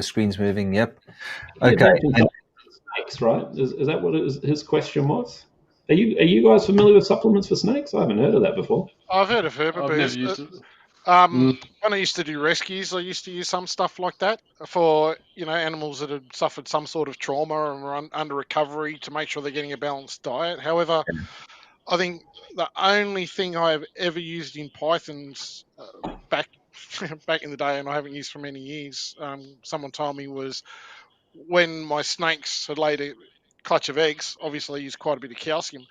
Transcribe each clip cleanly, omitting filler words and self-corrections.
The screen's moving. Yep. He Okay. imagines snakes, right? Is that what his question was? Are you guys familiar with supplements for snakes? I haven't heard of that before. I've heard of Herbert I've never Bears. used it. When I used to do rescues, I used to use some stuff like that for animals that had suffered some sort of trauma and were under recovery to make sure they're getting a balanced diet. However, I think the only thing I've ever used in pythons back back in the day, and I haven't used for many years, someone told me was when my snakes had laid a clutch of eggs. Obviously, I used quite a bit of calcium,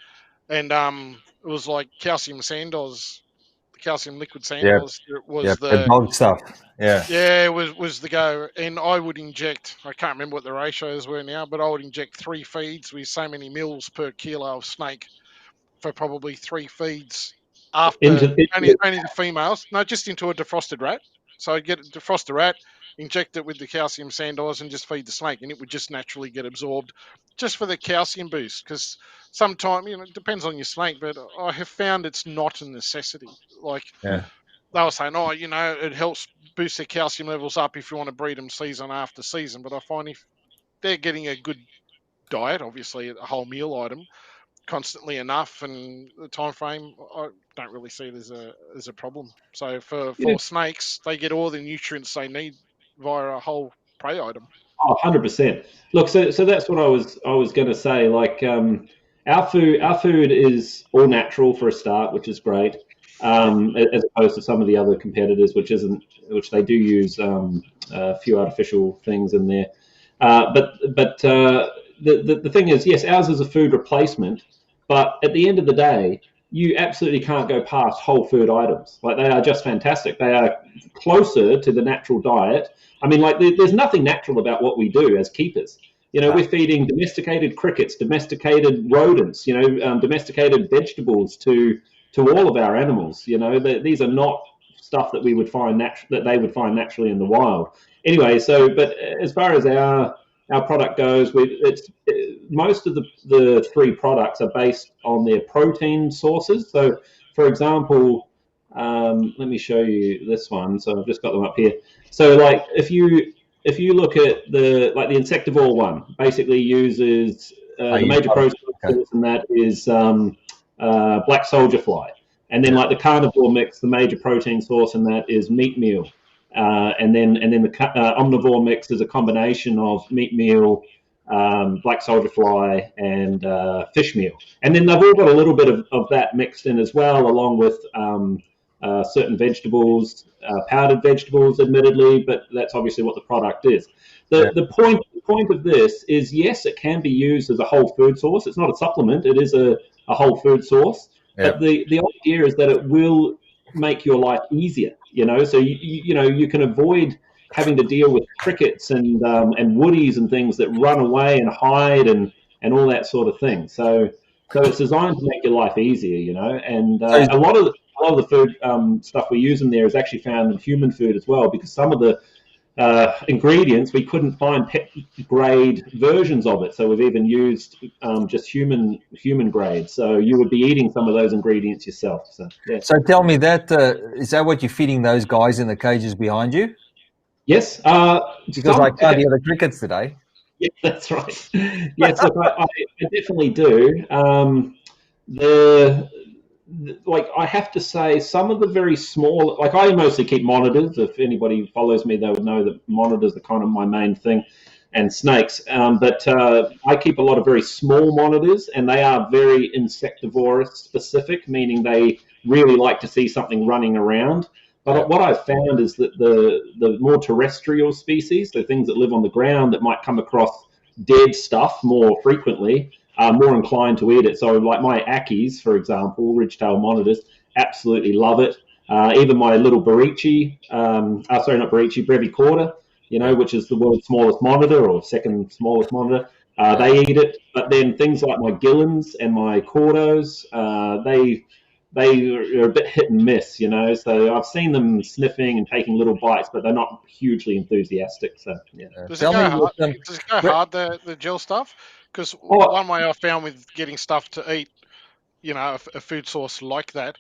and it was like calcium Sandoz, the calcium liquid Sandoz. It was The dog stuff. yeah, it was the go. And I would inject, I can't remember what the ratios were now, but I would inject 3 feeds with so many mils per kilo of snake for probably 3 feeds after only the females. No, just into a defrosted rat. So I'd get a defrosted rat, inject it with the calcium Sandoz and just feed the snake, and it would just naturally get absorbed just for the calcium boost. Because sometimes, it depends on your snake, but I have found it's not a necessity. Like, they were saying, it helps boost their calcium levels up if you want to breed them season after season. But I find if they're getting a good diet, obviously a whole meal item, constantly enough, and the time frame, I don't really see it as a problem. So for snakes, they get all the nutrients they need via a whole prey item. Oh, 100%. Look, so that's what I was going to say. Like, our food is all natural for a start, which is great. As opposed to some of the other competitors, which they do use a few artificial things in there. But the thing is, yes, ours is a food replacement, but at the end of the day, you absolutely can't go past whole food items. Like, they are just fantastic. They are closer to the natural diet. I mean, like, there's nothing natural about what we do as keepers. We're feeding domesticated crickets, domesticated rodents, domesticated vegetables to all of our animals. These are not stuff that we would find that they would find naturally in the wild. Anyway, but as far as our product goes, most of the 3 products are based on their protein sources. So, for example, let me show you this one. So I've just got them up here. So, like, if you look at the insectivore one, basically uses the major protein source, and that is black soldier fly. And then, like, the carnivore mix, the major protein source in that is meat meal. And then the omnivore mix is a combination of meat meal, black soldier fly, and fish meal. And then they've all got a little bit of that mixed in as well, along with certain vegetables, powdered vegetables, admittedly, but that's obviously what the product is. The point of this is, yes, it can be used as a whole food source. It's not a supplement; it is a whole food source. But the idea is that it will make your life easier. So you can avoid having to deal with crickets and woodies and things that run away and hide and all that sort of thing. So it's designed to make your life easier. And a lot of the food stuff we use in there is actually found in human food as well, because some of the ingredients we couldn't find pet grade versions of it, so we've even used just human grade. So you would be eating some of those ingredients yourself. So yeah. So tell me, is that what you're feeding those guys in the cages behind you? Yes. Because I can't hear the crickets today. Yeah, that's right. Yes, look, I definitely do. I have to say, some of the very small, like, I mostly keep monitors. If anybody follows me, they would know that monitors are kind of my main thing, and snakes. But I keep a lot of very small monitors, and they are very insectivorous specific, meaning they really like to see something running around. But what I've found is that the more terrestrial species, so things that live on the ground that might come across dead stuff more frequently, are more inclined to eat it. So, like, my Ackies, for example, ridgetail monitors, absolutely love it. Even my little Brevicorda, which is the world's smallest monitor, or second smallest monitor, they eat it. But then things like my Gillens and my Cordos, they are a bit hit and miss, So I've seen them sniffing and taking little bites, but they're not hugely enthusiastic. So yeah. Does it go hard, the gel stuff? Because one way I found with getting stuff to eat, a food source like that,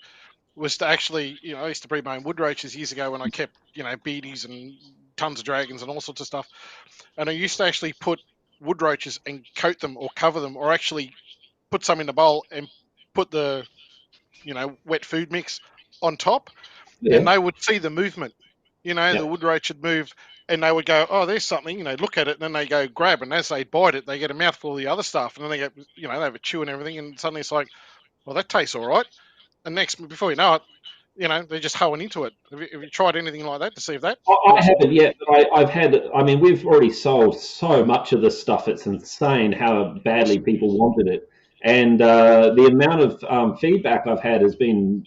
was to actually, I used to breed my own wood roaches years ago when I kept, beaties and tons of dragons and all sorts of stuff. And I used to actually put wood roaches and coat them or cover them, or actually put some in the bowl and put the, wet food mix on top, and they would see the movement. The wood roach would move, and they would go, "Oh, there's something." Look at it, and then they go grab, and as they bite it, they get a mouthful of the other stuff, and then they get, they have a chew and everything, and suddenly it's like, "Well, that tastes all right." And before you know it, they're just hoeing into it. Have you tried anything like that to see if that? I haven't yet, but I've had. I mean, we've already sold so much of this stuff. It's insane how badly people wanted it, and the amount of feedback I've had has been,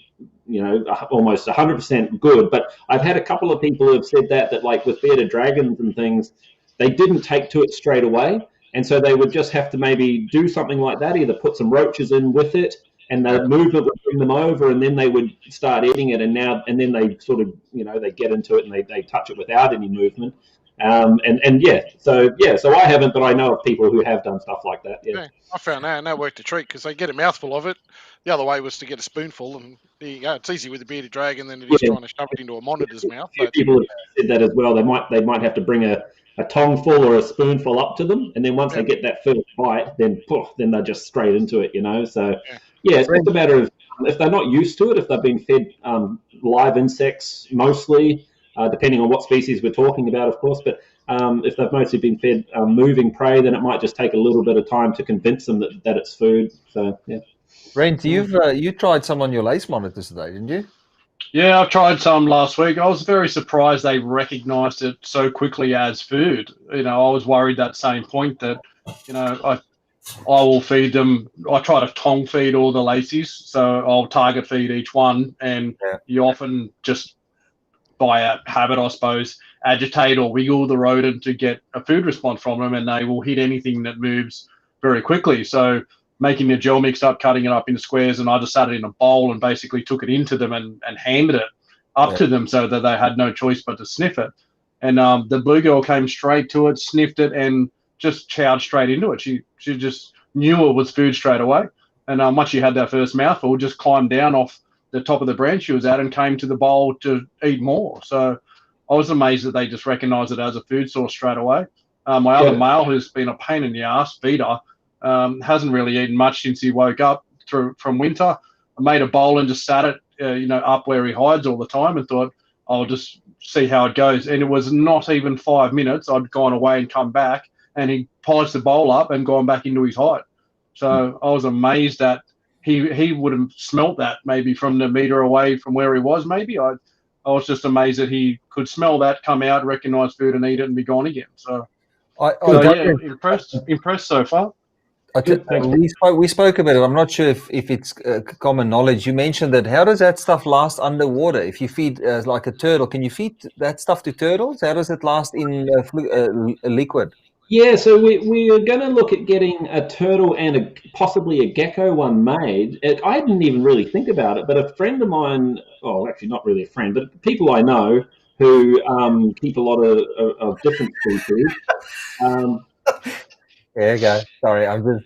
almost 100% good. But I've had a couple of people who have said that like with bearded dragons and things, they didn't take to it straight away, and so they would just have to maybe do something like that, either put some roaches in with it, and the movement would bring them over, and then they would start eating it, and then they sort of, they get into it and they touch it without any movement. So I haven't, but I know of people who have done stuff like that. Yeah, I found that, and that worked a treat, because they get a mouthful of it. The other way was to get a spoonful, and there you go. It's easy with a bearded dragon than it is trying to shove it into a monitor's mouth. People have said that as well. They might have to bring a tongue-full or a spoonful up to them, and then once they get that first bite, then they're just straight into it, So it's just a matter of, if they're not used to it, if they've been fed live insects mostly, depending on what species we're talking about, of course, but if they've mostly been fed moving prey, then it might just take a little bit of time to convince them that it's food. So, yeah. Brent, you tried some on your lace monitors today, didn't you? Yeah, I tried some last week. I was very surprised they recognised it so quickly as food. I was worried that same point that, I will feed them. I try to tongue feed all the lacies, so I'll target feed each one, and you often just, by a habit, I suppose, agitate or wiggle the rodent to get a food response from them, and they will hit anything that moves very quickly. So making the gel mixed up, cutting it up into squares, and I just sat it in a bowl and basically took it into them and handed it up to them, so that they had no choice but to sniff it. And the blue girl came straight to it, sniffed it, and just chowed straight into it. She just knew it was food straight away. And once she had that first mouthful, just climbed down off the top of the branch she was at and came to the bowl to eat more. So I was amazed that they just recognised it as a food source straight away. My other male, who's been a pain in the ass, feeder, hasn't really eaten much since he woke up from winter. I made a bowl and just sat it, up where he hides all the time, and thought, I'll just see how it goes. And it was not even 5 minutes. I'd gone away and come back, and he polished the bowl up and gone back into his hide. So I was amazed that he would have smelt that maybe from the metre away from where he was. Maybe I was just amazed that he could smell that, come out, recognise food, and eat it, and be gone again. So, impressed so far. We spoke about it. I'm not sure if it's common knowledge. You mentioned that. How does that stuff last underwater? If you feed like a turtle, can you feed that stuff to turtles? How does it last in a liquid? Yeah, so we are going to look at getting a turtle and possibly a gecko one made. I didn't even really think about it, but a friend of mine, actually not really a friend, but people I know who keep a lot of different species. There you go. Sorry, I'm just...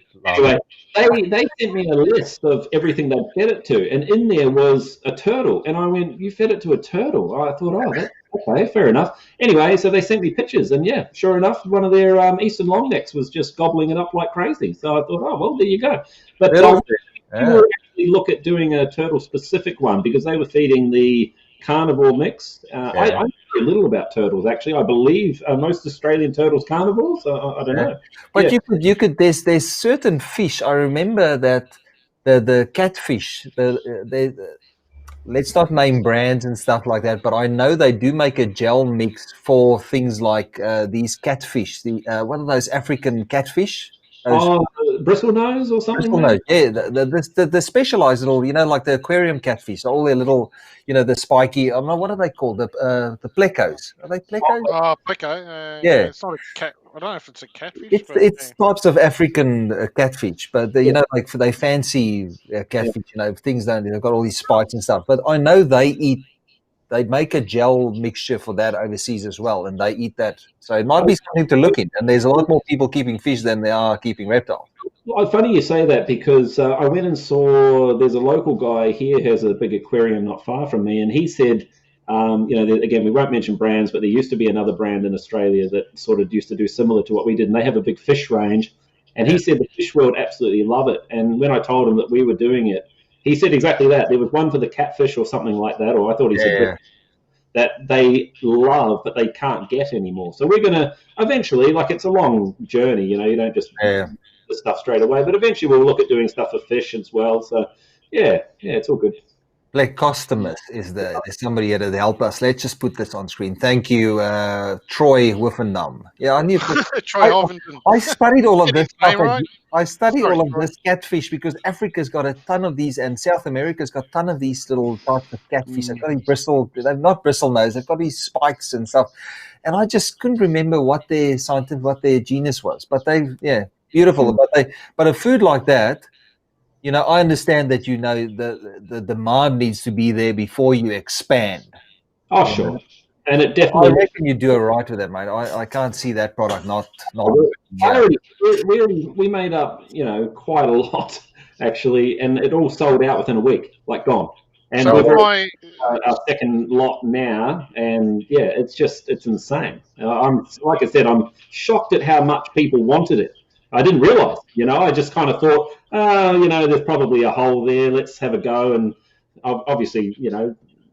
Anyway, they sent me a list of everything they'd fed it to, and in there was a turtle. And I went, you fed it to a turtle? I thought, okay, fair enough. Anyway, so they sent me pictures, and yeah, sure enough, one of their eastern longnecks was just gobbling it up like crazy. So I thought, there you go. But we were actually look at doing a turtle-specific one, because they were feeding the carnivore mix. I know a little about turtles, actually. I believe most Australian turtles carnivores. I don't know. But you could. There's certain fish. I remember that the catfish. Let's not name brands and stuff like that, but I know they do make a gel mix for things like these catfish. What are those African catfish? Bristlenose or something? Bristlenose, yeah. The specialized little, like the aquarium catfish, all their little, the spiky. I don't know, what are they called? The plecos. Are they plecos? Pleco. Yeah. It's not a cat. I don't know if it's a catfish. It's types of African catfish, but like they fancy catfish. Things they've got all these spikes and stuff. But I know they make a gel mixture for that overseas as well, and they eat that. So it might be something to look in. And there's a lot more people keeping fish than there are keeping reptiles. Well, funny you say that, because I went and saw, there's a local guy here who has a big aquarium not far from me, and he said Again, we won't mention brands, but there used to be another brand in Australia that sort of used to do similar to what we did, and they have a big fish range. And he said the fish world absolutely love it. And when I told him that we were doing it, he said exactly that. There was one for the catfish or something like that, or I thought he said that they love, but they can't get anymore. So we're going to eventually, like it's a long journey, you don't just do the stuff straight away, but eventually we'll look at doing stuff for fish as well. So yeah, it's all good. Like Costumus is there's somebody here to help us. Let's just put this on screen. Thank you, Troy Wiffendam. Yeah, I knew. I studied all of this. I studied all of this catfish because Africa's got a ton of these, and South America's got a ton of these little types of catfish. They've got these they're not bristle nose. They've got these spikes and stuff, and I just couldn't remember what their genus was. But beautiful. But a food like that. I understand that the demand needs to be there before you expand. Oh, sure. And it definitely. I reckon you do it right with that, mate. I can't see that product not. We made up, quite a lot actually, and it all sold out within a week, like gone. And so we're our second lot now, and it's insane. I'm shocked at how much people wanted it. I didn't realize, I just kind of thought, there's probably a hole there. Let's have a go. And obviously,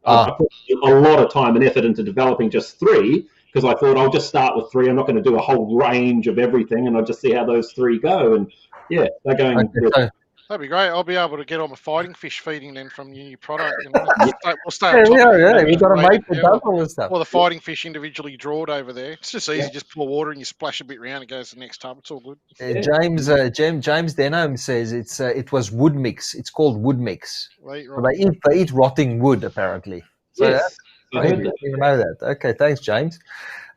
I put a lot of time and effort into developing just 3 because I thought I'll just start with 3. I'm not going to do a whole range of everything, and I'll just see how those 3 go. And they're going. Okay, that'd be great. I'll be able to get all my fighting fish feeding then from your new product. We'll stay We've got to make the double and stuff. Well, the fighting fish individually drawed over there. It's just easy. Just pour water and you splash a bit around. It goes to the next tub. It's all good. James Denham says it was wood mix. It's called wood mix. Right. They eat rotting wood apparently. So yes, I didn't even know that. Okay, thanks, James.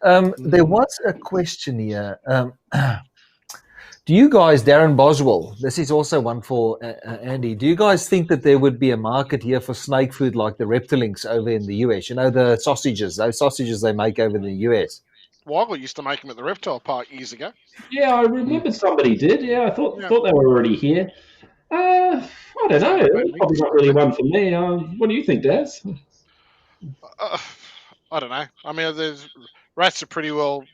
There was a question here. Do you guys, Darren Boswell, this is also one for Andy, do you guys think that there would be a market here for snake food like the Reptilinks over in the US? the sausages, those sausages they make over in the US? Waggle used to make them at the reptile park years ago. Yeah, I remember somebody did. Yeah, I thought they were already here. I don't know. Probably not really one for me. What do you think, Daz? I don't know. I mean, there's rats are pretty well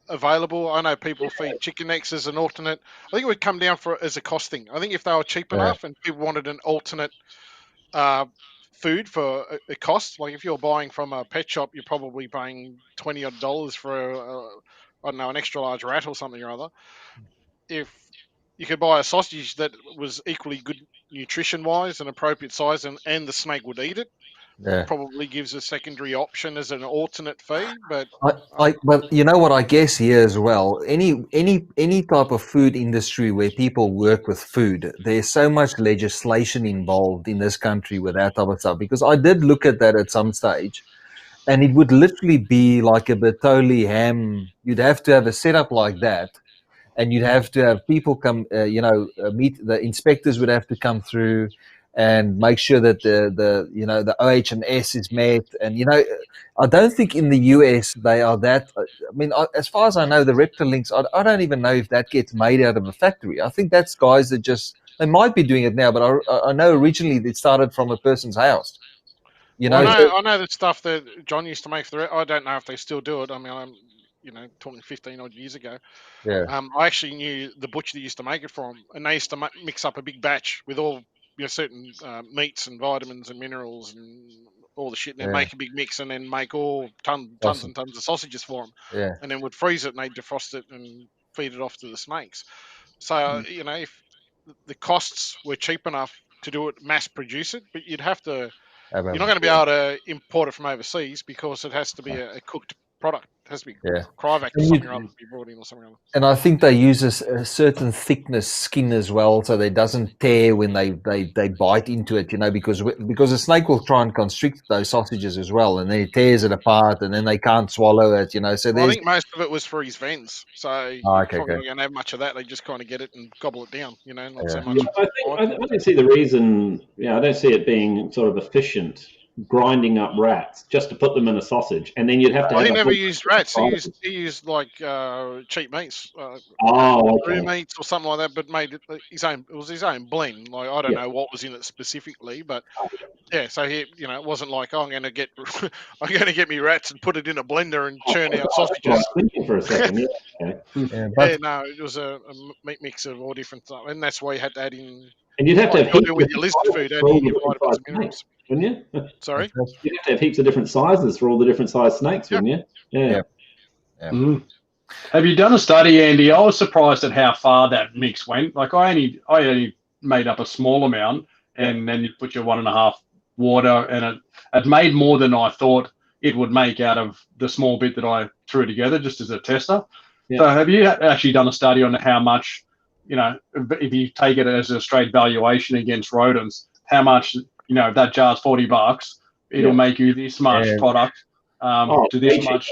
available. I know people feed chicken necks as an alternate. I think it would come down as a cost thing. I think if they were cheap enough and people wanted an alternate food for a cost, like if you're buying from a pet shop, you're probably paying $20 for an extra large rat or something or other. If you could buy a sausage that was equally good nutrition wise and appropriate size, and the snake would eat it, probably gives a secondary option as an alternate feed. But but you know what I guess here as well, any type of food industry where people work with food, there's so much legislation involved in this country with that type of stuff, because I did look at that at some stage, and it would literally be like a Bertolli ham. You'd have to have a setup like that, and you'd have to have people come meet the inspectors would have to come through and make sure that the OH&S is met. And I don't think in the US they are that. I mean, as far as I know, the Reptilinks, I don't even know if that gets made out of a factory. I think that's guys that they might be doing it now, but I know originally it started from a person's house. I know the stuff that John used to make for I don't know if they still do it. I mean, I'm talking 15 odd years ago. Yeah. I actually knew the butcher that used to make it for him, and they used to mix up a big batch with all certain meats and vitamins and minerals and all the shit, and then make a big mix and then make all tons and tons of sausages for them. Yeah. And then would freeze it and they'd defrost it and feed it off to the snakes. So, if the costs were cheap enough to do it, mass produce it, but you'd have to, you're not going to be able to import it from overseas because it has to be a cooked product. It has to be cryovac or something or other to be brought in or something or other. And I think they use a certain thickness skin as well, so they doesn't tear when they bite into it, because a snake will try and constrict those sausages as well, and then it tears it apart, and then they can't swallow it, So I think most of it was for his vens, so probably don't have much of that. They just kind of get it and gobble it down, not so much. I don't see the reason. I don't see it being sort of efficient grinding up rats just to put them in a sausage, and then you'd have to. Well, have he a never whole- used rats. He used like cheap meats, Oh, brew okay. meats or something like that, but made it his own. It was his own blend. Like I don't Yeah. know what was in it specifically, but yeah. So he, it wasn't like, oh, I'm going to get me rats and put it in a blender and churn out That's what I sausages. was thinking for a second. Yeah. Okay. Yeah, but Yeah, no, it was a meat mix of all different stuff, and that's why you had to add in. And you'd have to Like have you'll heaps do of with your different lizard food, sizes for adding all the your different vitamins sized and minerals. snakes, wouldn't you? Sorry. You'd have to have heaps of different sizes for all the different sized snakes, Yeah. wouldn't you? Yeah. Yeah. Mm. Have you done a study, Andy? I was surprised at how far that mix went. Like I only made up a small amount, and then you put your 1.5 water, and it made more than I thought it would make out of the small bit that I threw together just as a tester. Yeah. So have you actually done a study on how much, if you take it as a straight valuation against rodents, how much, if that jar's $40, it'll Yeah. make you this much Yeah. product to way this cheaper. much.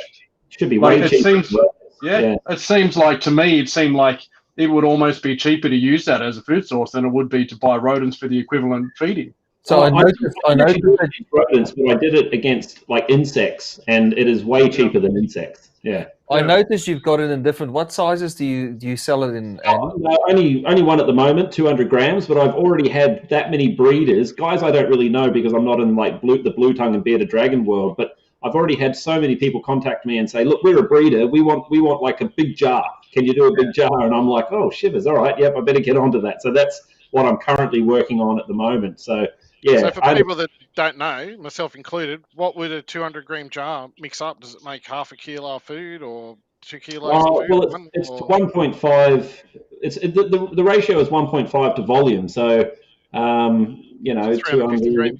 Should be Like, way it cheaper. seems- Yeah. It seems like, to me, it seemed like it would almost be cheaper to use that as a food source than it would be to buy rodents for the equivalent feeding. so I noticed actually did that it against rodents, but I did it against like insects, and it is way cheaper than insects. Yeah. I noticed you've got it in different. What sizes do you sell it in? Andy? No, only one at the moment, 200 grams, but I've already had that many breeders. Guys I don't really know because I'm not in like the blue tongue and bearded dragon world, but I've already had so many people contact me and say, look, we're a breeder. We want like a big jar. Can you do a big jar? And I'm like, oh, shivers. All right. Yep, I better get onto that. So that's what I'm currently working on at the moment. So, yeah. So for people that don't know, myself included, what would a 200-gram jar mix up? Does it make half a kilo of food or 2 kilos of food? Well, it's 1.5. The ratio is 1.5 to volume. So, 350 200. grams.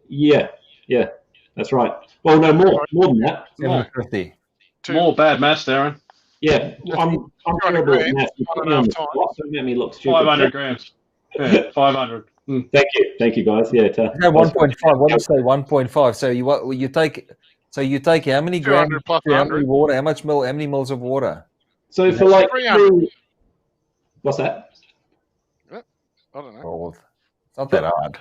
Yeah, that's right. Well, no, more than that. 750. More bad maths, Darren. Yeah, I'm 200 terrible at grams, math. You put me on the spot, don't make me look stupid. 500 grams. Yeah, 500. Thank you, guys. Yeah, No, 1.5. What do you say? 1.5. So you take how many grams? 200 plus How many 100. water? How many mils of water? So for like 300. What's that? I don't know. Oh, it's not that hard.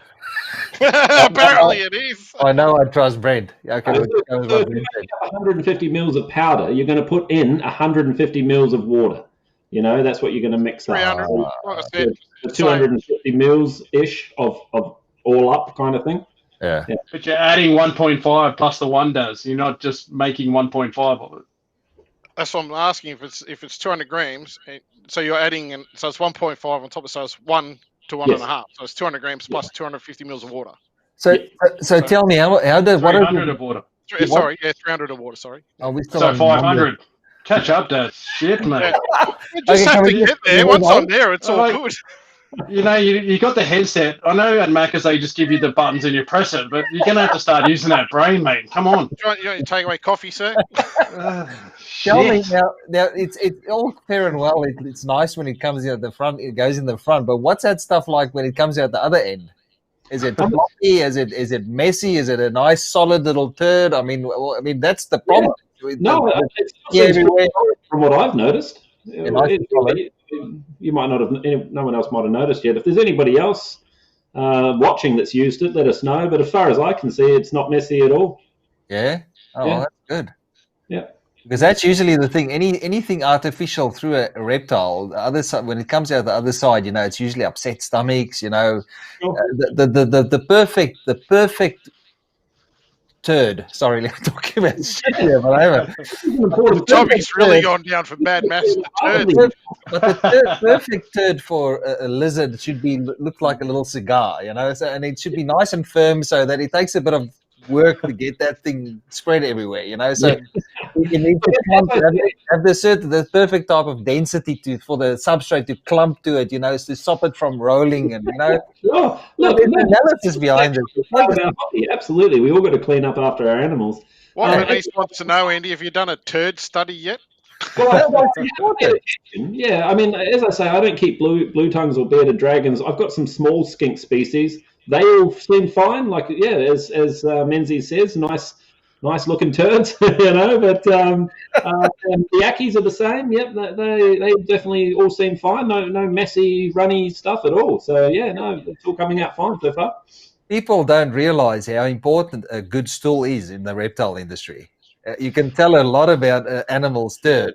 Apparently it is. I know. I trust Brent. Okay, So let's go with if what you Brent said. have 150 mils of powder, you're going to put in 150 mils of water. That's what you're going to mix up. 300. Like I said, 250 mils ish of all up kind of thing. Yeah. But you're adding 1.5 plus the one does. You're not just making 1.5 of it. that's what I'm asking. If it's 200 grams, so you're adding, so it's 1.5 on top of, so it's 1 to 1.5. So it's 200 grams plus 250 mils of water. So tell me how does what 300 of water. Sorry, 300 of water. Sorry. are we still So on 500. Catch up, Dad. Shit, mate. You just Okay, have can to we get just- there. Once I'm there, it's all Alright. good. You got the headset. I know at Macca's they just give you the buttons and you press it, but you're going to have to start using that brain, mate. Come on. You want to take away coffee, sir? Tell me Shit. now. It's all fair and well. It's nice when it comes out the front. It goes in the front. But what's that stuff like when it comes out the other end? Is it floppy? Is it messy? Is it a nice solid little turd? I mean, that's the problem. No, it's Yeah, everywhere. from what I've noticed. nice and solid. You might not have. No one else might have noticed yet. If there's anybody else watching that's used it, let us know. But as far as I can see, it's not messy at all. Yeah. Oh, Yeah. that's good. Yeah. Because that's usually the thing. Anything artificial through a reptile, the other side, when it comes out the other side, it's usually upset stomachs. Sure. The perfect turd. Sorry, I'm talking about shit here, but anyway. The topping's really gone down for bad maths. The But the perfect turd for a lizard should look like a little cigar, and it should be nice and firm so that it takes a bit of work to get that thing spread everywhere, So you need to have the perfect type of density for the substrate to clump to it, to stop it from rolling, and Sure. Look, there's analysis behind it. absolutely. We all got to clean up after our animals. One Denise wants to know, Andy, have you done a turd study yet? Well, yeah, I mean, as I say, I don't keep blue tongues or bearded dragons. I've got some small skink species. They all seem fine. Like, yeah, as Menzies says, nice looking turds, But and the Yakis are the same. Yep, they definitely all seem fine. No messy, runny stuff at all. So yeah, no, it's all coming out fine so far. People don't realize how important a good stool is in the reptile industry. You can tell a lot about animals' dirt.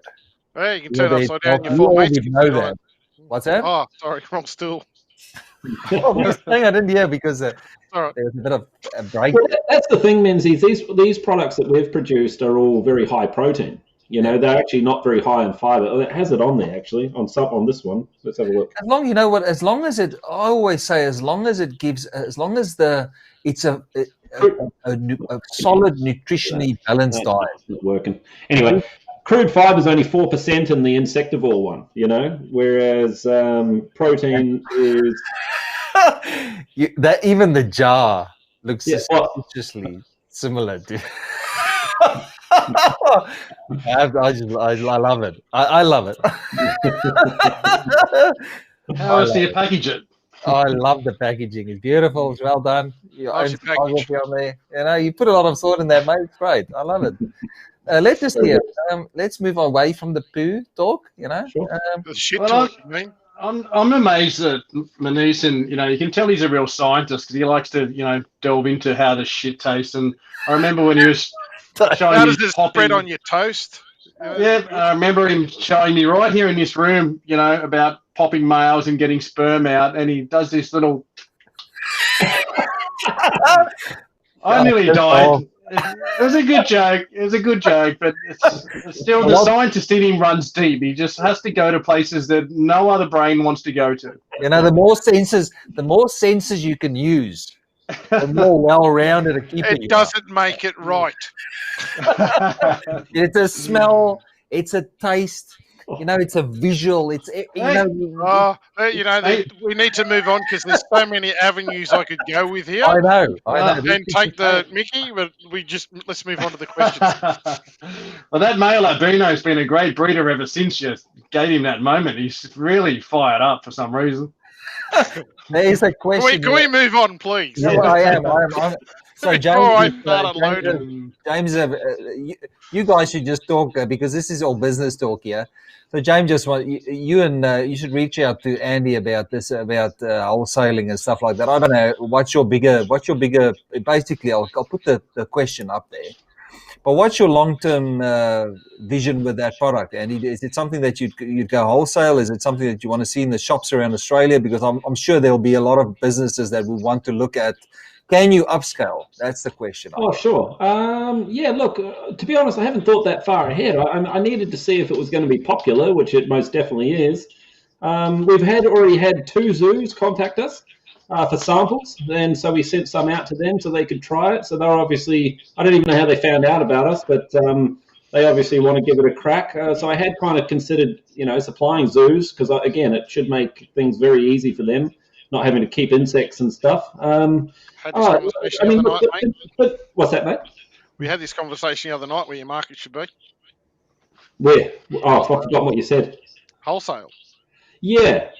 Hey, you can turn Whether upside down. it's Your you all mates would can know sit on that. it. What's that? Oh, sorry, wrong stool. Oh, I was saying I didn't hear because All right. there was a bit of a break. Well, that's the thing, Menzies. These products that we've produced are all very high protein. They're actually not very high in fiber. Oh, it has it on there actually on this one. Let's have a look. As long, you know what, as long as it, I always say, as long as it gives, as long as it's a solid, nutritionally balanced No, diet. it's not working. Anyway, crude fiber is only 4% in the insectivore one. Whereas protein is. That even the jar looks suspiciously similar to. I love it. I love it. How else do you package it? I love the packaging. It's beautiful. It's well done. Your own photography on there. You put a lot of thought in that, mate. It's great. I love it. Let's move away from the poo talk. Sure. The shit talk, you mean? I'm amazed at Manison. You can tell he's a real scientist because he likes to, delve into how the shit tastes. And I remember when he was showing How me does this popping. spread on your toast? Yeah, I remember him showing me right here in this room, about popping males and getting sperm out, and he does this little. I nearly died. It was a good joke. But it's still the scientist in him runs deep. He just has to go to places that no other brain wants to go to. The more senses you can use, the more well-rounded a keeper It you doesn't make it right. It's a smell. It's a taste. It's a visual. We need to move on because there's so many avenues I could go with here. I know. And take the Mickey, but let's move on to the questions. Well, that male albino's been a great breeder ever since you gave him that moment. He's really fired up for some reason. There's a question. Can we move on, please? Yeah, I am. So James, you guys should just talk because this is all business talk here. So James, just want you should reach out to Andy about this, about wholesaling and stuff like that. I don't know what's your bigger. Basically, I'll put the question up there. But what's your long-term vision with that product, Andy? Is it something that you'd go wholesale? Is it something that you want to see in the shops around Australia? Because I'm sure there'll be a lot of businesses that will want to look at. Can you upscale? That's the question. Oh, sure. Look, to be honest, I haven't thought that far ahead. I needed to see if it was going to be popular, which it most definitely is. We've already had 2 zoos contact us for samples, and so we sent some out to them so they could try it. So they're obviously, I don't even know how they found out about us, but they obviously want to give it a crack. So I had kind of considered, supplying zoos because, again, it should make things very easy for them, not having to keep insects and stuff. What's that, mate? We had this conversation the other night where your market should be. Where? Oh, I've forgotten what you said. Wholesale. Yeah.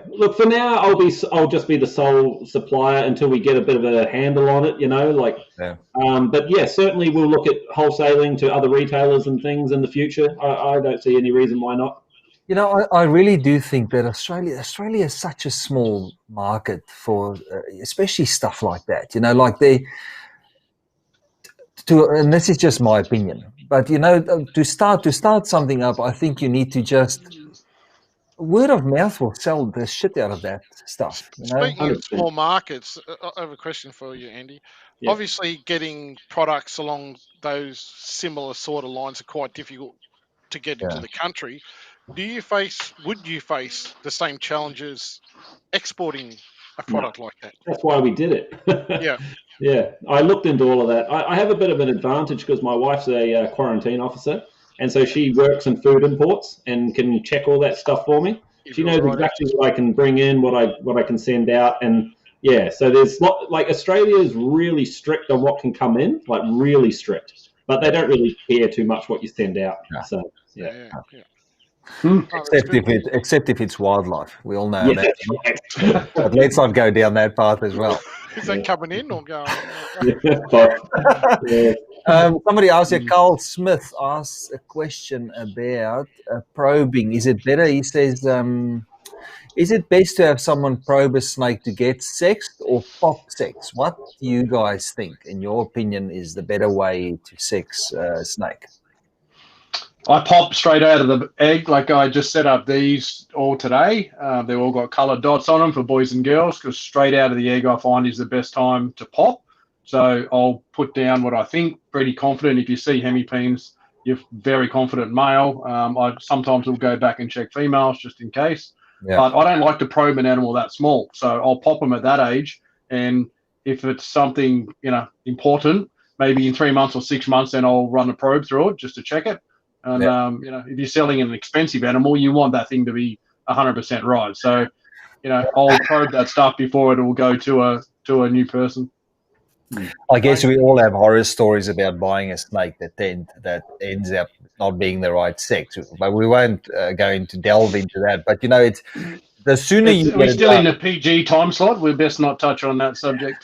Look, for now, I'll just be the sole supplier until we get a bit of a handle on it, Yeah. But yeah, certainly we'll look at wholesaling to other retailers and things in the future. I don't see any reason why not. I really do think that Australia is such a small market for, especially stuff like that. And this is just my opinion, but to start something up, I think you need to just. Word of mouth will sell the shit out of that stuff. Speaking of small markets, I have a question for you, Andy. Yeah. Obviously, getting products along those similar sort of lines are quite difficult to get into the country. Would you face the same challenges exporting a product like that? That's why we did it. Yeah. Yeah, I looked into all of that. I have a bit of an advantage because my wife's a quarantine officer. And so she works in food imports and can check all that stuff for me. She knows exactly what I can bring in, what I can send out, and yeah. So there's Australia is really strict on what can come in, like really strict. But they don't really care too much what you send out. Yeah. So yeah. Except if it's wildlife, we all know that. But let's not go down that path as well. Is that coming in or going? Somebody asked you, Carl Smith asks a question about probing. Is it better? He says, Is it best to have someone probe a snake to get sexed or pop sex? What do you guys think, in your opinion, is the better way to sex a snake? I pop straight out of the egg. Like I just set up these all today. They've all got coloured dots on them for boys and girls, because straight out of the egg I find is the best time to pop. So I'll put down what I think, pretty confident. If you see hemipenes, you're very confident male. I sometimes will go back and check females just in case. Yeah. But I don't like to probe an animal that small. So I'll pop them at that age. And if it's something, important, maybe in 3 months or 6 months, then I'll run a probe through it just to check it. And, if you're selling an expensive animal, you want that thing to be 100% right. So, I'll probe that stuff before it will go to a new person. I guess we all have horror stories about buying a snake that ends up not being the right sex, but we won't go into delve into that. But it's the sooner you We're get still it in the PG time slot. We best not touch on that subject.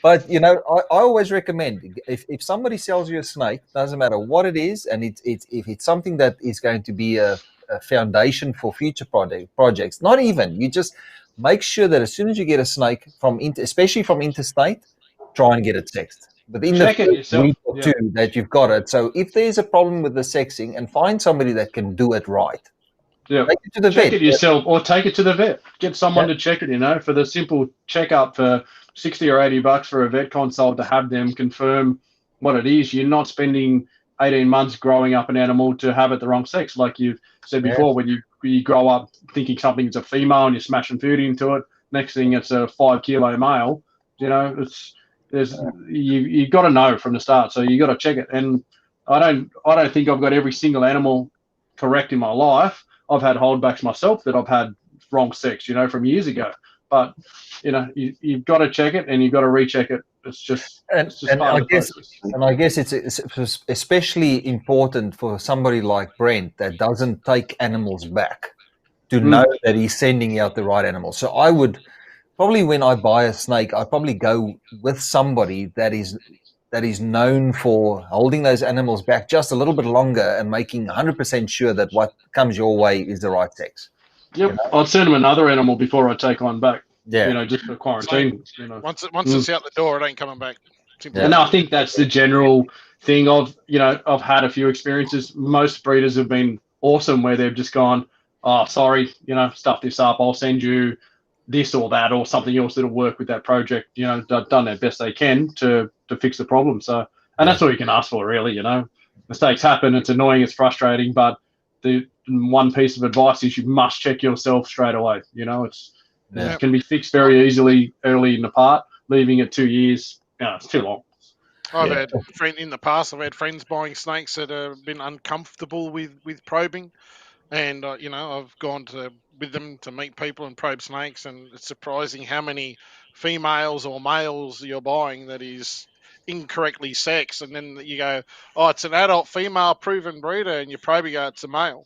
But I always recommend, if somebody sells you a snake, doesn't matter what it is, and if it's something that is going to be a foundation for future projects, not even, you just make sure that as soon as you get a snake especially from interstate, try and get it sexed within the first week or two that you've got it. So if there's a problem with the sexing, and find somebody that can do it right. Yeah, take it to the check vet. it yourself, or take it to the vet. Get someone to check it. For the simple checkup for $60 or $80 for a vet consult to have them confirm what it is. You're not spending 18 months growing up an animal to have it the wrong sex, like you've said before. When you grow up thinking something's a female and you're smashing food into it, next thing it's a 5 kilo male. You've got to know from the start, so you got to check it. And I don't think I've got every single animal correct in my life. I've had holdbacks myself that I've had wrong sex, from years ago. But you've got to check it, and you've got to recheck it. It's just part of the process. And I guess it's especially important for somebody like Brent that doesn't take animals back to know that he's sending out the right animal. So I would probably, when I buy a snake, I probably go with somebody that is known for holding those animals back just a little bit longer and making 100% sure that what comes your way is the right sex. Yep, I'd send them another animal before I take one back. Yeah, just for quarantine. Once it's out the door, it ain't coming back. And I think that's the general thing. I've had a few experiences. Most breeders have been awesome, where they've just gone, "Oh, sorry, stuff this up. I'll send you this or that or something else that'll work with that project." Done their best they can to fix the problem. So, and that's all you can ask for, really. Mistakes happen. It's annoying. It's frustrating. But the one piece of advice is you must check yourself straight away. It can be fixed very easily early in the part. Leaving it 2 years, it's too long. I've had in the past. I've had friends buying snakes that have been uncomfortable with probing, and I've gone with them to meet people and probe snakes, and it's surprising how many females or males you're buying that is incorrectly sexed, and then you go, "Oh, it's an adult female proven breeder," and you probe, you go, "It's a male."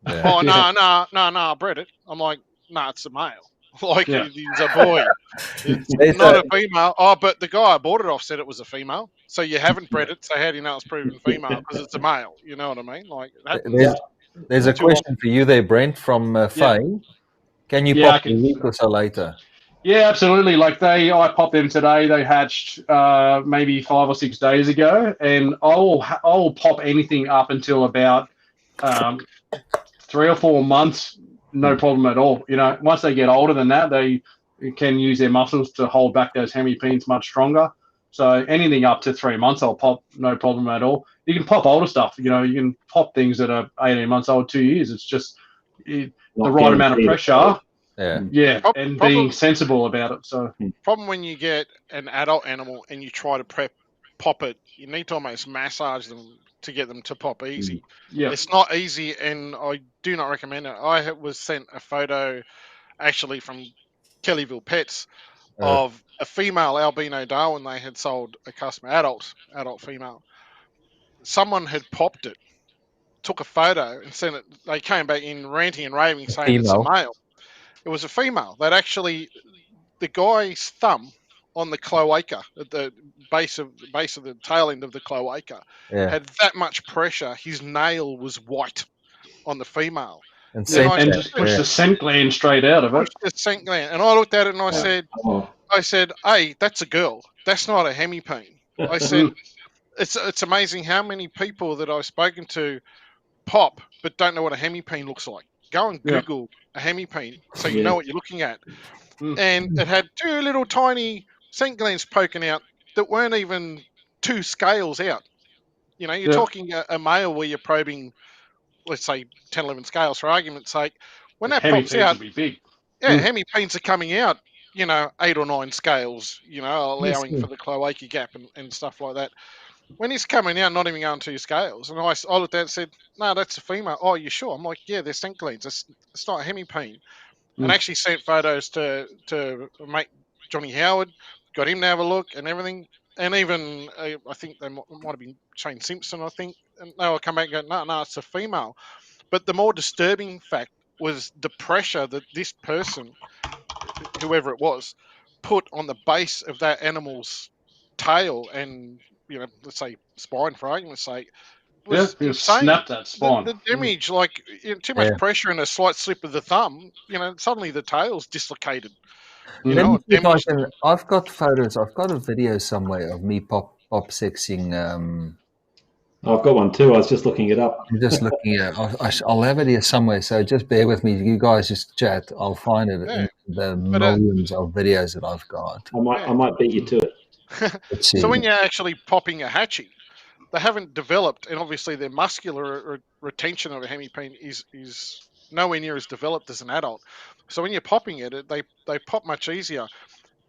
Yeah. "Oh, no, I bred it." I'm like, "No, it's a male." Like, he's a boy. It's not a female. Oh, but the guy I bought it off said it was a female. So you haven't bred it, so how do you know it's proven female? Because it's a male. You know what I mean? Like, there's a question for you there, Brent, from Faye. Can you pop a week or so later? Yeah, absolutely. Like I popped them today. They hatched maybe 5 or 6 days ago, and I will pop anything up until about 3 or 4 months. No problem at all. Once they get older than that, they can use their muscles to hold back those hemipenes much stronger. So anything up to 3 months, I'll pop, no problem at all. You can pop older stuff. You can pop things that are 18 months old, 2 years. It's just the right amount of pressure. And being sensible about it. So problem when you get an adult animal and you try to pop it, you need to almost massage them to get them to pop easy. Yeah, it's not easy, and I do not recommend it. I was sent a photo, actually from Kellyville Pets, of a female albino Darwin. They had sold a customer, adult female. Someone had popped it, took a photo, and sent it. They came back in ranting and raving, saying it's a male. It was a female. That actually, the guy's thumb on the cloaca, at the base of the tail end of the cloaca, had that much pressure. His nail was white on the female. And Yeah, scent I and that, just push yeah. the scent gland straight out of it. pushed the scent gland, and I looked at it and Oh. I said, hey, that's a girl. That's not a hemipene. I said, it's amazing how many people that I've spoken to pop but don't know what a hemipene looks like. Go and Yeah. Google a hemipene so you Yeah. know what you're looking at. Mm. And it had two little tiny scent glands poking out that weren't even two scales out. You know, you're Yeah. talking a male where you're probing, let's say, 10, 11 scales for argument's sake. When that pops Hemipenes out, will be big. yeah, Mm. hemipenes are coming out, 8 or 9 scales, allowing Yes, for the cloaca gap and stuff like that. When he's coming out, not even going 2 scales, and I looked at it and said, no, that's a female. Oh, you sure? I'm like, yeah, they're scent glands. It's not a hemipene. And Mm. actually sent photos to mate Johnny Howard, got him to have a look and everything. And even, I think they might have been Shane Simpson, I think. And they will come back and go, no, it's a female. But the more disturbing fact was the pressure that this person, whoever it was, put on the base of that animal's tail and, let's say spine for argument's sake, Yeah, was you insane. snap that spine. The damage, like too much Yeah. pressure and a slight slip of the thumb, suddenly the tail's dislocated. Mm. Let me It see if I damaged can. I've got photos. I've got a video somewhere of me pop sexing. I've got one too. I was just looking it up. I'm just looking at. I'll have it here somewhere. So just bear with me. You guys just chat. I'll find it Yeah. in the But, millions of videos that I've got. I might beat you to it. Let's see. So when you're actually popping a hatchie, they haven't developed, and obviously their muscular retention of a hemipene is nowhere near as developed as an adult. So when you're popping it, they pop much easier.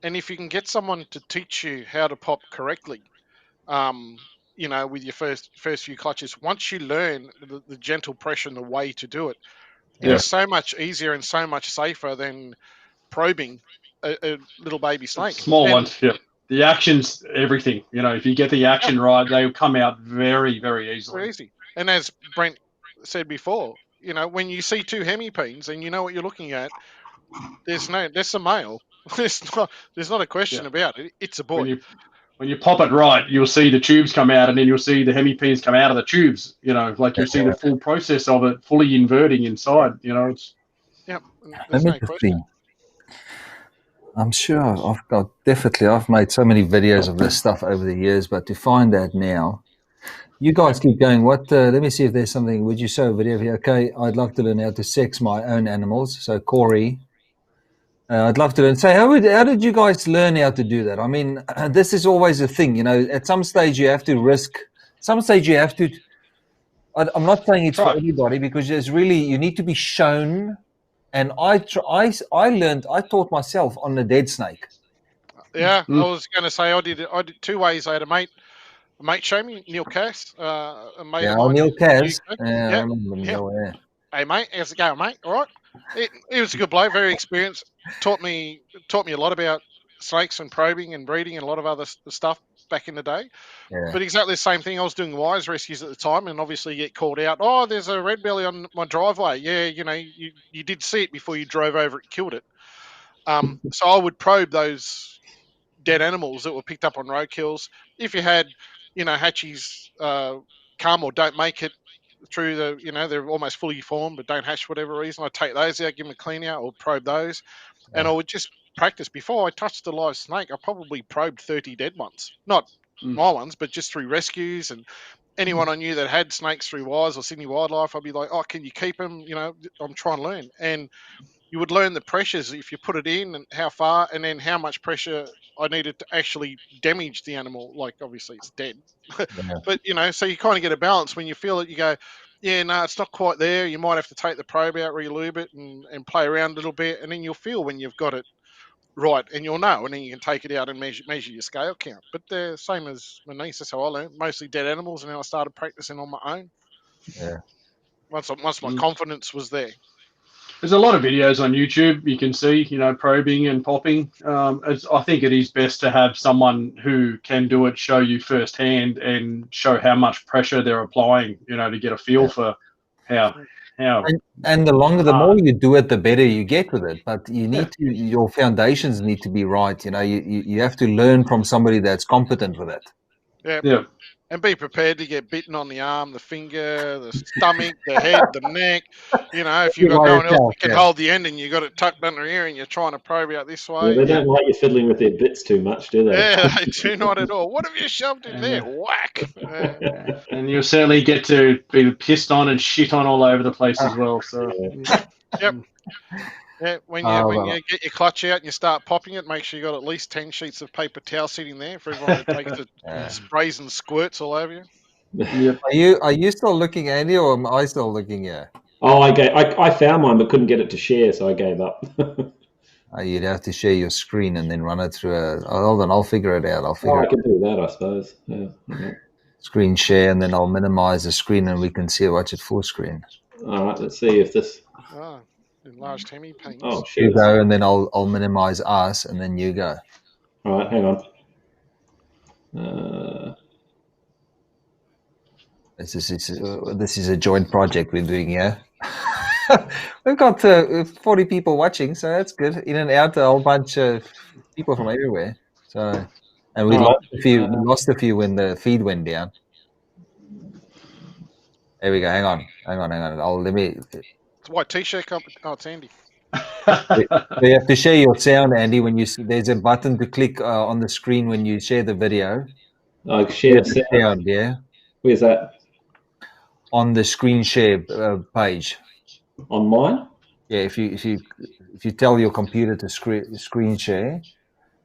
And if you can get someone to teach you how to pop correctly, with your first few clutches, once you learn the gentle pressure and the way to do it, it Yeah. is so much easier and so much safer than probing a little baby snake. Small And- ones, yeah. The action's everything. If you get the action right, they'll come out very, very easily. Very easy. And as Brent said before, when you see 2 hemipenes and you know what you're looking at, there's a male. There's not a question about it. It's a boy. When you pop it right, you'll see the tubes come out, and then you'll see the hemipenes come out of the tubes. You'll see the full process of it fully inverting inside. Yep. Let There's me no just question. see. I'm sure I've made so many videos of this stuff over the years, but to find that now, you guys keep going. Let me see if there's something. Would you show a video here? Okay, I'd love to learn how to sex my own animals. So Corey, I'd love to learn. Say, how did you guys learn how to do that? I mean, this is always a thing. At some stage you have to risk. Some stage you have to. I'm not saying it's for everybody, because there's really, you need to be shown. And I taught myself on the dead snake. Yeah, I was going to say I did 2 ways. I had a mate show me, Neil Cass, a mate of mine. Neil Cass. UK. Yeah, I remember Neil. Yeah. Hey mate, how's it going, mate? All right. He was a good bloke, very experienced. Taught me a lot about snakes and probing and breeding and a lot of other stuff back in the day. Yeah. But exactly the same thing. I was doing wires rescues at the time, and obviously you get called out. Oh, there's a red belly on my driveway. Yeah, you did see it before you drove over it and killed it. So I would probe those dead animals that were picked up on roadkills. If you had, hatchies come or don't make it through they're almost fully formed but don't hatch for whatever reason, I'd take those out, give them a clean out, or probe those. And I would just practice. Before I touched a live snake, I probably probed 30 dead ones. Not my ones, but just through rescues. And anyone I knew that had snakes through wires or Sydney Wildlife, I'd be like, oh, can you keep them? I'm trying to learn. And you would learn the pressures if you put it in and how far, and then how much pressure I needed to actually damage the animal. Like, obviously it's dead. But, so you kind of get a balance. When you feel it, you go, yeah, no, it's not quite there. You might have to take the probe out, re-lube it, and play around a little bit. And then you'll feel when you've got it right, and you'll know. And then you can take it out and measure your scale count. But the same as my niece, that's how I learned. Mostly dead animals, and then I started practicing on my own. Yeah. Once my confidence was there. There's a lot of videos on YouTube you can see, probing and popping. I think it is best to have someone who can do it show you firsthand and show how much pressure they're applying, to get a feel for how. And the more you do it, the better you get with it. But you need to, your foundations need to be right. You have to learn from somebody that's competent with it. Yeah. Yeah. And be prepared to get bitten on the arm, the finger, the stomach, the head, the neck. You know, if you've got no one else that can hold the end and you've got it tucked under here and you're trying to probe out this way. Yeah, they don't like you fiddling with their bits too much, do they? Yeah, they do not at all. What have you shoved in there? Whack. And you certainly get to be pissed on and shit on all over the place as well. So Yep. Yeah, when you get your clutch out and you start popping it, make sure you got at least 10 sheets of paper towel sitting there for everyone that takes it sprays and squirts all over you. Yep. Are you still looking, Andy, or am I still looking here? Oh, I found mine but couldn't get it to share, so I gave up. You'd have to share your screen and then run it through hold on, I'll figure it out. I can do that, I suppose. Yeah. Screen share, and then I'll minimize the screen and we can watch it full screen. All right, let's see if this. Enlarged hemi panes. Oh, shit. You go, and then I'll minimize us, and then you go. All right, hang on. This is a joint project we're doing here. We've got 40 people watching, so that's good. In and out, a whole bunch of people from everywhere. So, and we lost a few. We lost a few when the feed went down. There we go. Hang on. It's white t-shirt. Oh, it's Andy. So you have to share your sound, Andy. When there's a button to click on the screen when you share the video. Share sound. Yeah. Where's that? On the screen share page. On mine? Yeah, if you tell your computer to screen share,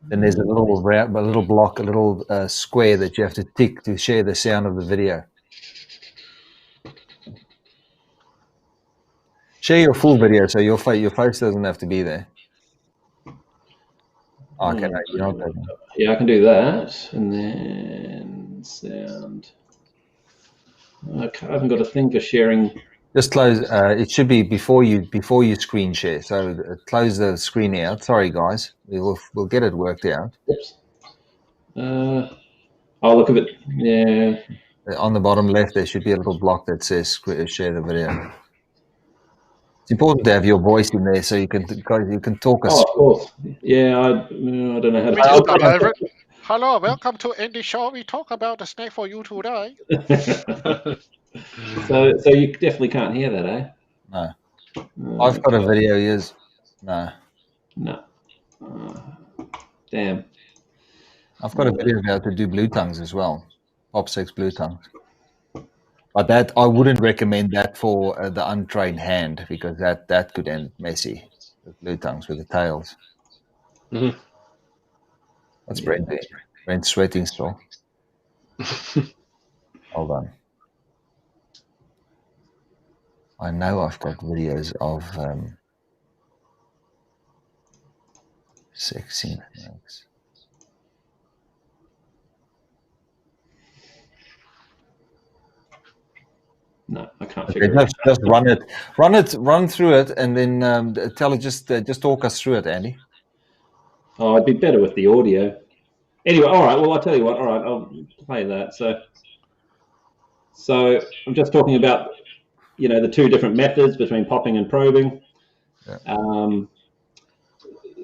then there's a little block, a little square that you have to tick to share the sound of the video. Share your full video, so your face doesn't have to be there. Okay, no, you don't. Yeah, I can do that, and then sound. I haven't got a thing for sharing. Just close. It should be before you screen share. So close the screen out. Sorry, guys. We'll get it worked out. Oops. Look at it. Yeah. On the bottom left, there should be a little block that says share the video. It's important to have your voice in there so you can talk us. Oh, of course. Yeah, I don't know how to. We just got over it. Hello, welcome to Andy Show. We talk about a snack for you today. So you definitely can't hear that, eh? No. I've got a video. Yes. No. Damn. I've got a video of how to do blue tongues as well. POP6 blue tongues. But that I wouldn't recommend that for the untrained hand, because that could end messy with blue tongues with the tails. Mm-hmm. That's Brent. Brent's sweating still. Hold on. I know I've got videos of sexy snakes. No, I can't figure it. Just run through it, and then tell it. Just talk us through it, Andy. Oh, it'd be better with the audio. Anyway, all right. Well, I'll tell you what. All right, I'll play that. So I'm just talking about, the two different methods between popping and probing. Yeah.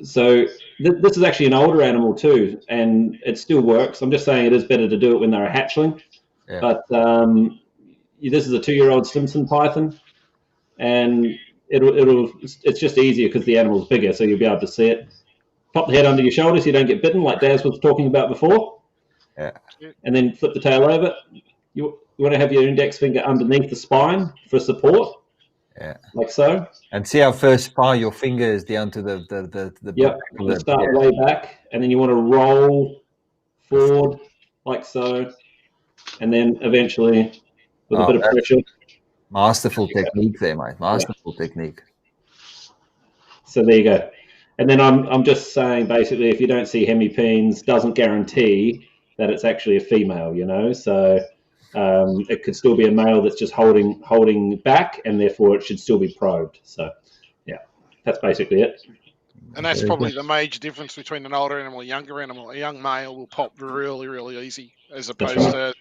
So this is actually an older animal too, and it still works. I'm just saying it is better to do it when they're a hatchling. Yeah. But this is a 2-year-old Simpson python, and it's just easier because the animal's bigger, so you'll be able to see it. Pop the head under your shoulder so you don't get bitten, like Daz was talking about before. Yeah. And then flip the tail over. You want to have your index finger underneath the spine for support. Yeah. Like so. And see how far your finger is down to the Yep. Start way back, and then you want to roll forward like so, and then eventually with a bit of pressure. Masterful technique there, mate. Masterful technique. So there you go. And then I'm just saying, basically, if you don't see hemipenes, doesn't guarantee that it's actually a female, So it could still be a male that's just holding back, and therefore it should still be probed. So, yeah, that's basically it. And that's probably the major difference between an older animal and a younger animal. A young male will pop really, really easy, as opposed to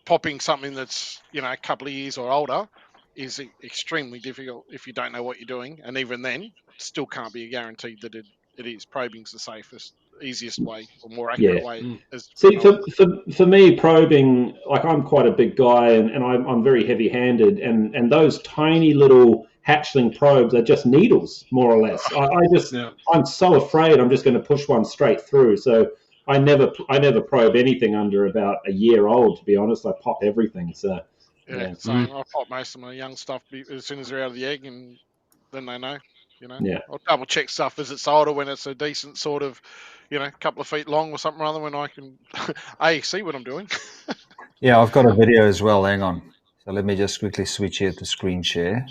popping something that's, a couple of years or older is extremely difficult if you don't know what you're doing. And even then, still can't be guaranteed that it is. Probing's the safest easiest way or more accurate way. See, for me, probing, like I'm quite a big guy and I'm very heavy-handed, and those tiny little hatchling probes are just needles, more or less. I'm so afraid I'm just going to push one straight through. So I never probe anything under about a year old, to be honest. I pop everything. So so I pop most of my young stuff as soon as they're out of the egg, and then they know. I'll double check stuff as it's older when it's a decent sort of, couple of feet long or something rather, when I can see what I'm doing. Yeah, I've got a video as well. Hang on. So let me just quickly switch here to screen share.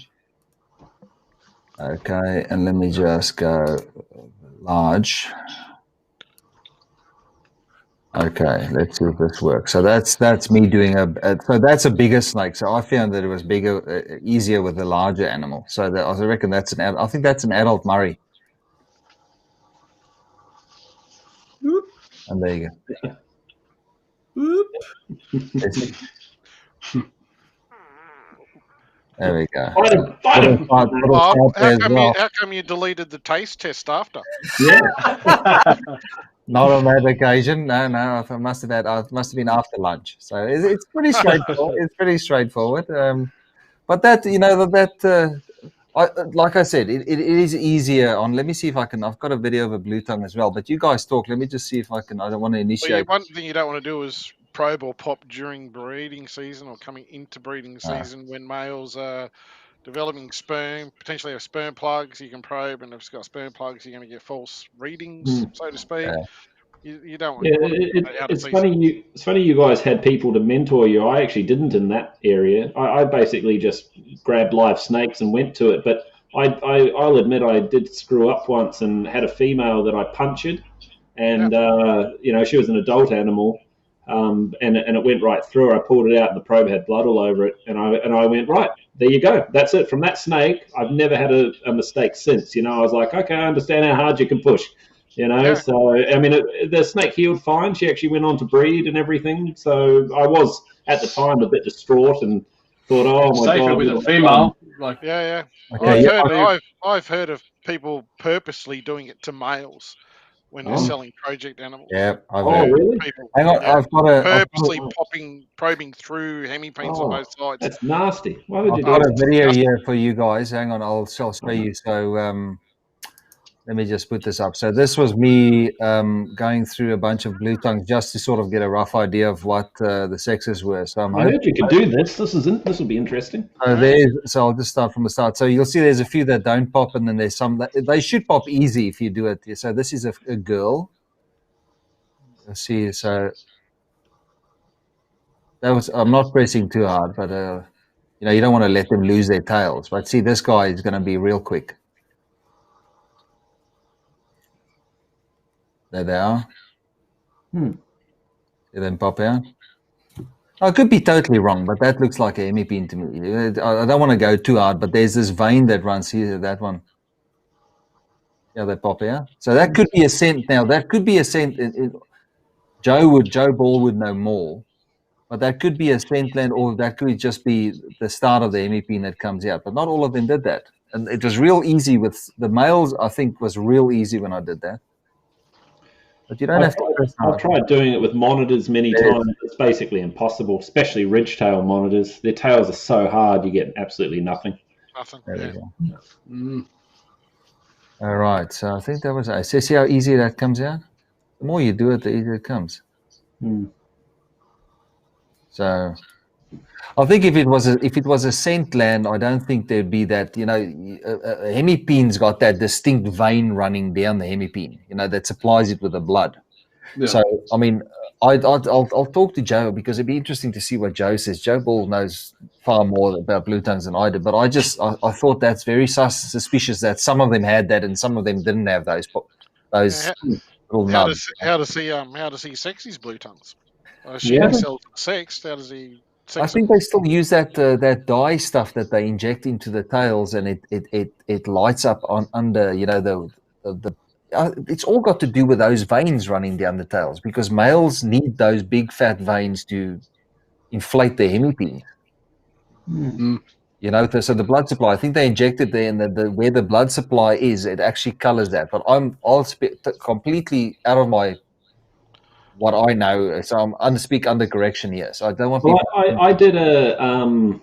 Okay, and let me just go large. Okay, let's see if this works. So that's me doing so that's a bigger snake. So I found that it was bigger, easier with a larger animal. So I reckon I think that's an adult Murray. Whoop. And there you go. Whoop. There we go. How come you deleted the taste test after? Yeah. Not on that occasion. No. I must have been after lunch. So it's pretty straightforward. But that like I said, it is easier on. Let me see if I can. I've got a video of a blue tongue as well. But you guys talk. Let me just see if I can. I don't want to initiate. One thing you don't want to do is probe or pop during breeding season or coming into breeding season when males are developing sperm, potentially have sperm plugs. You can probe, and if it's got sperm plugs, you're going to get false readings, so to speak. You don't want. It's funny you guys had people to mentor you. I actually didn't in that area. I basically just grabbed live snakes and went to it. But I'll admit I did screw up once and had a female that I punctured, and she was an adult animal. And it went right through her. I pulled it out, and the probe had blood all over it. And I went, right, there you go. That's it. From that snake, I've never had a mistake since. I was like, okay, I understand how hard you can push. So I mean, the snake healed fine. She actually went on to breed and everything. So I was at the time a bit distraught and thought, oh my god, with a female. I've heard of people purposely doing it to males when they're selling project animals. Yeah, really? Hang on, I've got purposely probing through hemipenes on both sides. That's nasty. Why would you do I've got that? a video here for you guys. Hang on, I'll show you. So let me just put this up. So this was me going through a bunch of blue tongues just to sort of get a rough idea of what the sexes were. So I heard you could do this. This will be interesting. So I'll just start from the start. So you'll see there's a few that don't pop, and then there's some that they should pop easy if you do it. So this is a girl. Let's see. So I'm not pressing too hard, but you don't want to let them lose their tails. But see, this guy is going to be real quick. There they are. See them pop out. I could be totally wrong, but that looks like a hemipene to me. I don't want to go too hard, but there's this vein that runs here, that one. Yeah, they pop out. So that could be a scent. Now, that could be a scent. Joe Ball would know more, but that could be a scent land, or that could just be the start of the hemipene that comes out. But not all of them did that. And it was real easy with the males, I think, was real easy when I did that. But you don't have to. I've tried doing it with monitors many times. It's basically impossible, especially ridgetail monitors. Their tails are so hard, you get absolutely nothing. There we go. All right, so I think that was it. So see how easy that comes out? The more you do it, the easier it comes. So I think if it was a scent land, I don't think there'd be that. A hemipene's got that distinct vein running down the hemipene, that supplies it with the blood. Yeah. So I mean, I'll talk to Joe because it'd be interesting to see what Joe says. Joe Ball knows far more about blue tongues than I did, but I thought that's very suspicious that some of them had that and some of them didn't have those little nubs. How does he sex his blue tongues? I assume he sells sexed. How does he? I think they still use that dye stuff that they inject into the tails, and it lights up on under the. It's all got to do with those veins running down the tails because males need those big fat veins to inflate their hemipene. You know, so the blood supply, I think they injected there, and where the blood supply is, it actually colors that. But I'll speak completely out of my what I know, so I'm speak under correction here. So I don't want people. I did a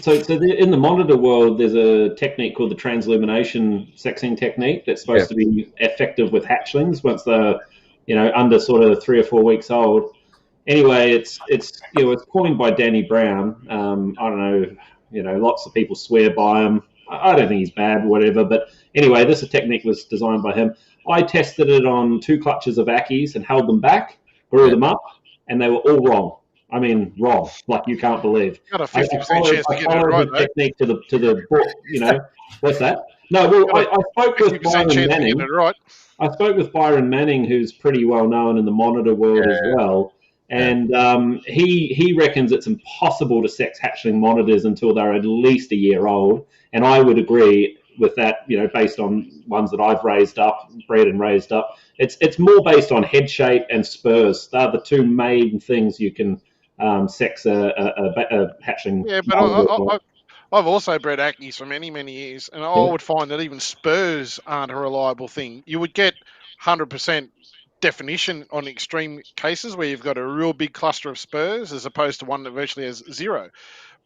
in the monitor world, there's a technique called the transillumination sexing technique that's supposed to be effective with hatchlings once they're, under sort of 3 or 4 weeks old. Anyway, it's coined by Danny Brown. I don't know, lots of people swear by him. I don't think he's bad or whatever, but anyway, this technique was designed by him. I tested it on 2 clutches of Ackies and held them back, grew them up, and they were all wrong. I mean, wrong, like you can't believe. Got a 50% chance to get it right, the technique to the book, what's that? No, well, I spoke with Byron Manning. Right. I spoke with Byron Manning, who's pretty well known in the monitor world as well, and he reckons it's impossible to sex hatchling monitors until they're at least a year old, and I would agree with that. Based on ones that I've bred and raised up, it's more based on head shape and spurs. They're the 2 main things you can sex a hatchling. Yeah, but I've also bred Ackies for many, many years, and I would find that even spurs aren't a reliable thing. You would get 100% definition on extreme cases where you've got a real big cluster of spurs as opposed to one that virtually has 0.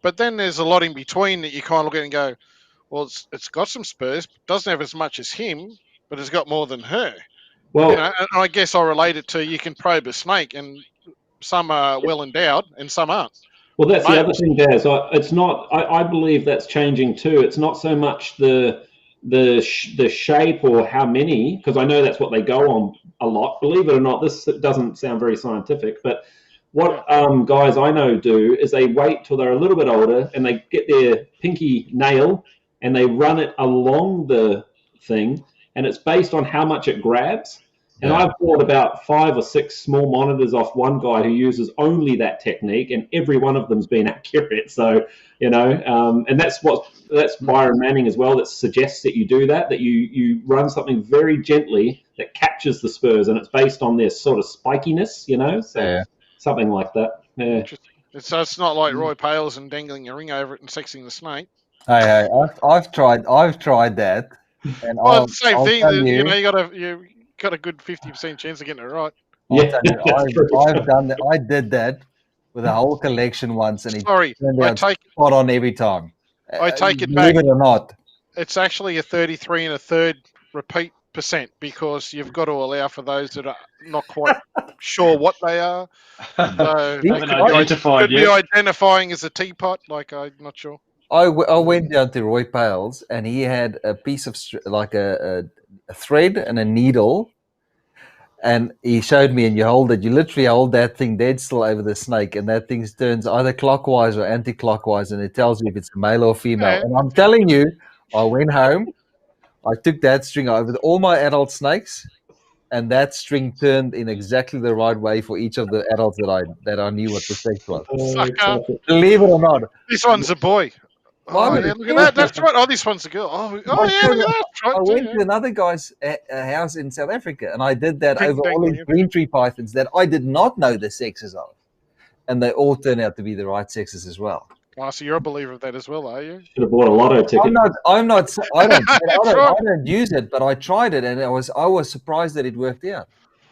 But then there's a lot in between that you kind of look at and go, well, it's got some spurs, doesn't have as much as him, but it's got more than her. Well, and I guess I relate it to you can probe a snake, and some are well endowed and some aren't. Well, that's the other thing, Daz. It's not. I believe that's changing too. It's not so much the shape or how many, because I know that's what they go on a lot. Believe it or not, this doesn't sound very scientific, but what guys I know do is they wait till they're a little bit older and they get their pinky nail and they run it along the thing, and it's based on how much it grabs. And I've bought about 5 or 6 small monitors off one guy who uses only that technique, and every one of them's been accurate. So, and that's Byron Manning as well, that suggests that you do that you run something very gently that captures the spurs, and it's based on their sort of spikiness, so something like that. Yeah. Interesting. So it's not like Roy Pales and dangling a ring over it and sexing the snake. Hey, I've tried that, and well, it's the same thing. You got a good 50% chance of getting it right. I've done that. I did that with a whole collection once, and it turned out spot on every time. I take it back. Believe it or not, it's actually a 33 1/3 repeat percent, because you've got to allow for those that are not quite sure what they are. So identified be identifying as a teapot, like I'm not sure. I went down to Roy Pales, and he had a piece of like a thread and a needle, and he showed me, and you literally hold that thing dead still over the snake, and that thing turns either clockwise or anti-clockwise, and it tells you if it's male or female. Yeah. And I'm telling you, I went home, I took that string over all my adult snakes, and that string turned in exactly the right way for each of the adults that I knew what the sex was. Believe it or not. This one's a boy. Oh, yeah, look at that. That's right. Oh, this one's a girl. Oh yeah, look at that. Right, I went to another guy's house in South Africa, and I did that over all these green tree pythons that I did not know the sexes of. And they all turned out to be the right sexes as well. Oh, so you're a believer of that as well, are you? Should have bought a lotto ticket. I don't use it, but I tried it, and I was surprised that it worked out.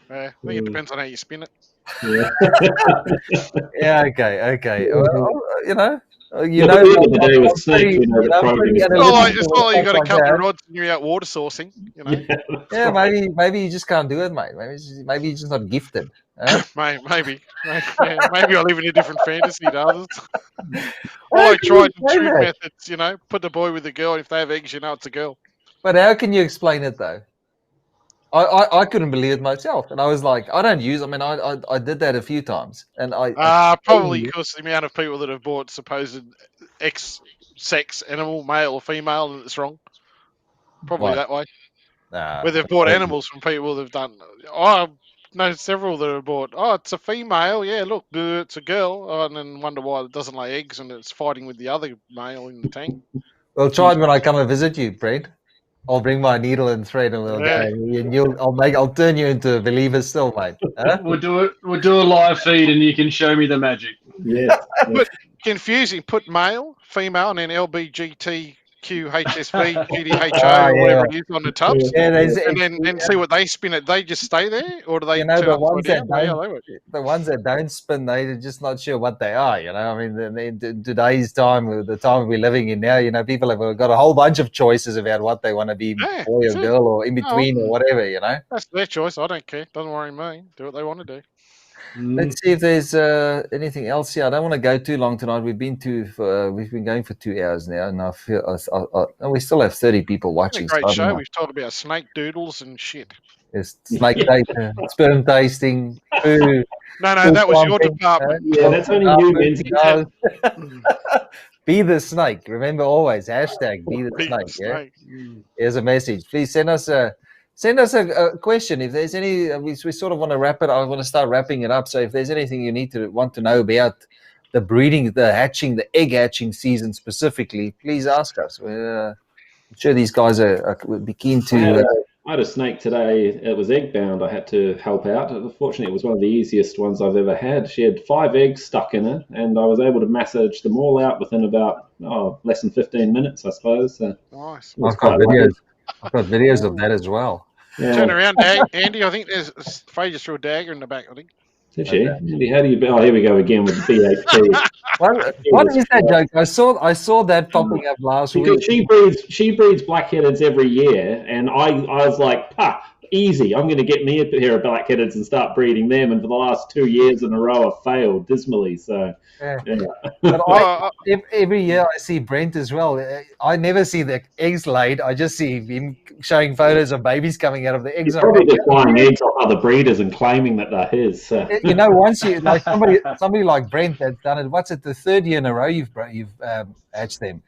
I think it depends on how you spin it. Yeah. Yeah, okay. Well, it's not like you got a couple of rods and you're out water sourcing, Yeah, maybe you just can't do it, mate. Maybe you're just not gifted. Maybe I live in a different fantasy to others. Well, I tried two methods, put the boy with the girl. If they have eggs, it's a girl. But how can you explain it though? I couldn't believe it myself, and I was like, I don't use. I mean, I did that a few times, and probably because the amount of people that have bought supposed X-sex animal, male or female, and it's wrong. Probably that way. Where they've bought animals from people that've done. I know several that have bought. Oh, it's a female. Yeah, look, it's a girl, and then wonder why it doesn't lay eggs and it's fighting with the other male in the tank. Well, try it when I come and visit you, Brent. I'll bring my needle and thread a little bit, and I'll turn you into a believer still, mate. Huh? We'll do a live feed, and you can show me the magic. Yeah. But confusing. Put male, female, and then LBGTQHSV, GDHO, Ah, or yeah. whatever it is on the tubs. Yeah, there's And then see what they spin it. They just stay there, or do they You know, turn the upside ones that down? Yeah, don't- they would. the ones that don't spin, they're just not sure what they are. You know, I mean, in today's time, the time we're living in now, you know, people have got a whole bunch of choices about what they want to be, Yeah, boy or that's it. girl, or in between, or whatever. You know. That's their choice. I don't care. Doesn't worry me. Do what they want to do. Let's see if there's anything else here. I don't want to go too long tonight. We've been going for 2 hours now, and I feel and we still have 30 people It's watching. a great so I don't show. know. We've talked about snake doodles and shit. There's snake tasting, sperm tasting, poo. No, poo that was your pumping, department. Yeah, that's only you, Lindsay. Be the snake. Remember always hashtag be the Beat the snake. Yeah. snake. Here's a message. Please send us a question. If there's any, we sort of want to wrap it. I want to start wrapping it up. So if there's anything you want to know about the breeding, the hatching, the egg hatching season specifically, please ask us. I'm sure these guys would be keen to. I had a snake today. It was egg bound. I had to help out. Fortunately, it was one of the easiest ones I've ever had. She had 5 eggs stuck in it, and I was able to massage them all out within about less than 15 minutes, I suppose. So Nice. it was I've got quite videos. lucky. I've got videos of that as well. Yeah. Turn around, Andy. I think there's Faye just threw a dagger in the back. I think. Did she? Andy, how do you? Oh, here we go again with the BHP. What is that joke? I saw that popping up last Because week. she breeds blackheadeds every year, and I was like, easy. I'm going to get me a pair of blackheadeds and start breeding them. And for the last 2 years in a row, I've failed dismally. So, Yeah. yeah. But every year I see Brent as well. I never see the eggs laid. I just see him showing photos of babies coming out of the eggs. He's probably just buying eggs off other breeders and claiming that they're his. So. You know, once you like somebody like Brent that's done it. What's it? The 3rd year in a row you've hatched them.